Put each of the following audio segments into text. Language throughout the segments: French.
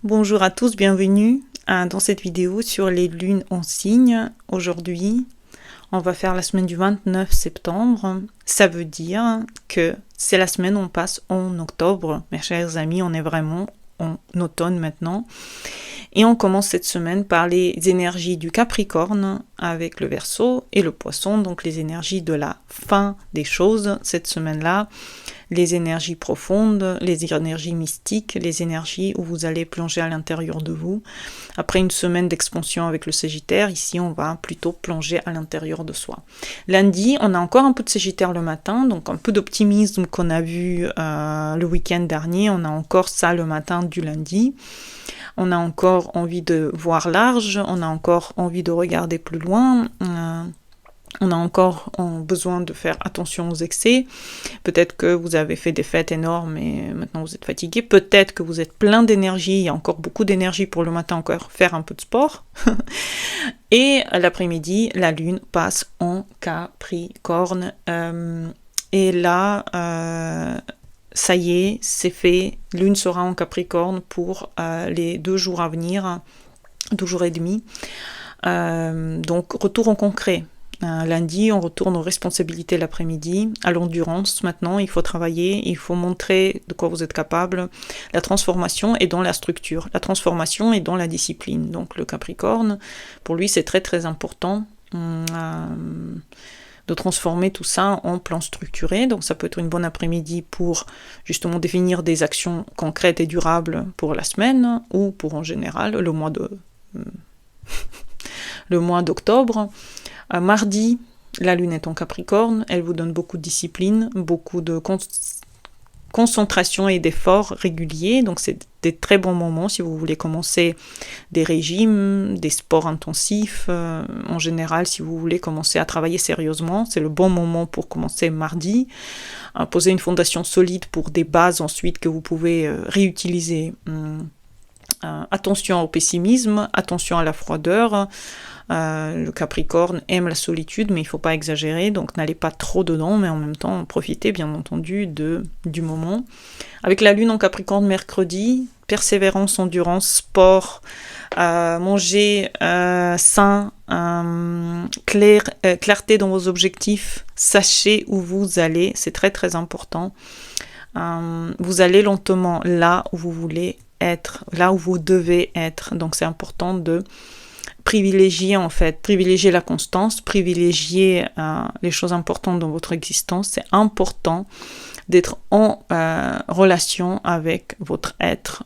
Bonjour à tous, bienvenue dans cette vidéo sur les lunes en signe. Aujourd'hui, on va faire la semaine du 29 septembre. Ça veut dire que c'est la semaine où on passe en octobre. Mes chers amis, on est vraiment en automne maintenant. Et on commence cette semaine par les énergies du Capricorne avec le Verseau et le Poisson, donc les énergies de la fin des choses cette semaine-là. Les énergies profondes, les énergies mystiques, les énergies où vous allez plonger à l'intérieur de vous. Après une semaine d'expansion avec le Sagittaire, ici on va plutôt plonger à l'intérieur de soi. Lundi, on a encore un peu de Sagittaire le matin, donc un peu d'optimisme qu'on a vu le week-end dernier, on a encore ça le matin du lundi. On a encore envie de voir large, on a encore envie de regarder plus loin. On a encore besoin de faire attention aux excès. Peut-être que vous avez fait des fêtes énormes et maintenant vous êtes fatigué. Peut-être que vous êtes plein d'énergie. Il y a encore beaucoup d'énergie pour le matin encore faire un peu de sport. Et l'après-midi, la lune passe en Capricorne. Et là, ça y est, c'est fait. Lune sera en Capricorne pour les 2 jours à venir, 2 jours et demi. Donc, retour en concret. Lundi, on retourne aux responsabilités l'après-midi, à l'endurance maintenant, il faut travailler, il faut montrer de quoi vous êtes capable. La transformation est dans la structure, la transformation est dans la discipline. Donc le Capricorne, pour lui, c'est très très important de transformer tout ça en plan structuré. Donc ça peut être une bonne après-midi pour justement définir des actions concrètes et durables pour la semaine ou pour en général le mois d'octobre. Mardi, la lune est en Capricorne, elle vous donne beaucoup de discipline, beaucoup de concentration et d'efforts réguliers, donc c'est des très bons moments si vous voulez commencer des régimes, des sports intensifs, en général si vous voulez commencer à travailler sérieusement, c'est le bon moment pour commencer mardi, poser une fondation solide pour des bases ensuite que vous pouvez réutiliser. Attention au pessimisme, attention à la froideur. Le Capricorne aime la solitude, mais il ne faut pas exagérer, donc n'allez pas trop dedans, mais en même temps, profitez bien entendu du moment. Avec la lune en Capricorne mercredi, persévérance, endurance, sport, manger sain, clarté dans vos objectifs, sachez où vous allez, c'est très très important. Vous allez lentement là où vous voulez être, là où vous devez être, donc c'est important de privilégier la constance, privilégier les choses importantes dans votre existence. C'est important d'être en relation avec votre être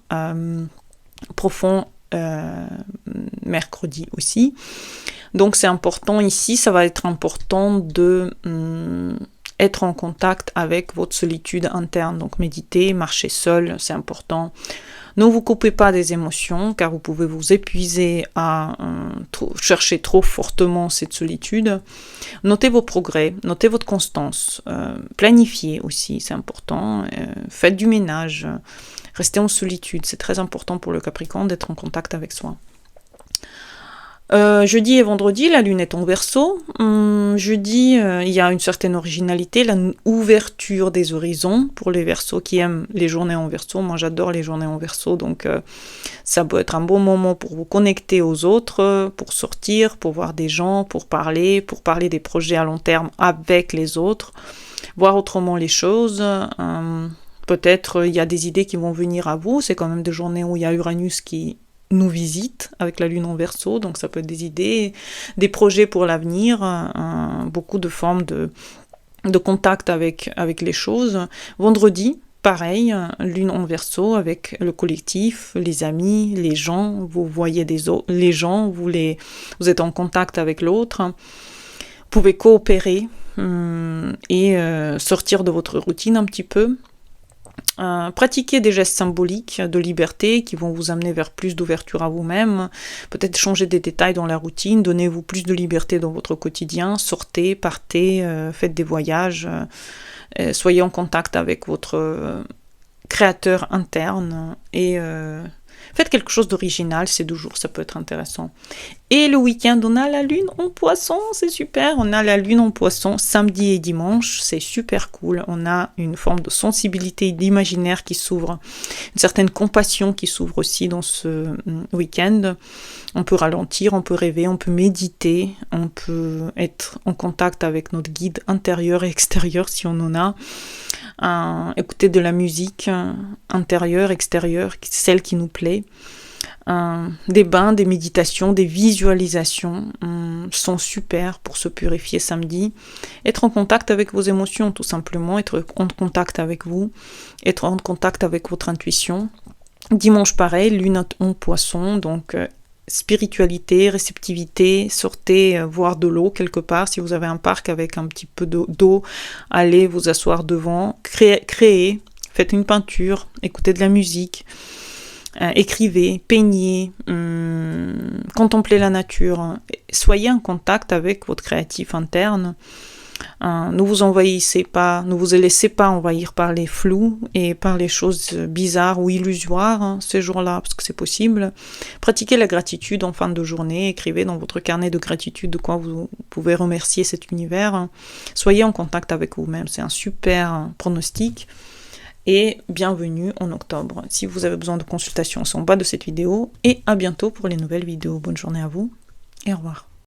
profond mercredi aussi. Donc c'est important ici, ça va être important de être en contact avec votre solitude interne. Donc méditer, marcher seul, c'est important. Ne vous coupez pas des émotions, car vous pouvez vous épuiser à chercher trop fortement cette solitude. Notez vos progrès, notez votre constance, planifiez aussi, c'est important. Faites du ménage, restez en solitude, c'est très important pour le Capricorne d'être en contact avec soi. Jeudi et vendredi, la lune est en Verseau. Jeudi, il y a une certaine originalité, l'ouverture des horizons pour les Verseaux qui aiment les journées en Verseau. Moi, j'adore les journées en Verseau, donc ça peut être un bon moment pour vous connecter aux autres, pour sortir, pour voir des gens, pour parler des projets à long terme avec les autres, voir autrement les choses. Peut-être il y a des idées qui vont venir à vous. C'est quand même des journées où il y a Uranus qui nous visite avec la lune en Verseau, donc ça peut être des idées, des projets pour l'avenir, beaucoup de formes de contact avec les choses. Vendredi, pareil, lune en Verseau avec le collectif, les amis, les gens, vous voyez les gens, vous êtes en contact avec l'autre, vous pouvez coopérer et sortir de votre routine un petit peu. Pratiquez des gestes symboliques de liberté qui vont vous amener vers plus d'ouverture à vous-même, peut-être changer des détails dans la routine, donnez-vous plus de liberté dans votre quotidien, sortez, partez, faites des voyages, soyez en contact avec votre créateur interne et faites quelque chose d'original, ces 2 jours, ça peut être intéressant. Et le week-end, on a la lune en poisson, c'est super. On a la lune en poisson samedi et dimanche, c'est super cool. On a une forme de sensibilité, d'imaginaire qui s'ouvre, une certaine compassion qui s'ouvre aussi dans ce week-end. On peut ralentir, on peut rêver, on peut méditer, on peut être en contact avec notre guide intérieur et extérieur si on en a. Écouter de la musique intérieure, extérieure, celle qui nous plaît. Des bains, des méditations, des visualisations sont super pour se purifier samedi. Être en contact avec vos émotions, tout simplement, être en contact avec vous, être en contact avec votre intuition. Dimanche, pareil, lune en poisson, donc spiritualité, réceptivité, sortez voir de l'eau quelque part. Si vous avez un parc avec un petit peu d'eau, allez vous asseoir devant, créez, faites une peinture, écoutez de la musique. Écrivez, peignez, contemplez la nature, soyez en contact avec votre créatif interne. Ne vous laissez pas envahir par les flous et par les choses bizarres ou illusoires ces jours-là, parce que c'est possible. Pratiquez la gratitude en fin de journée, écrivez dans votre carnet de gratitude de quoi vous pouvez remercier cet univers. Soyez en contact avec vous-même, c'est un super pronostic. Et bienvenue en octobre. Si vous avez besoin de consultation, c'est en bas de cette vidéo. Et à bientôt pour les nouvelles vidéos. Bonne journée à vous et au revoir.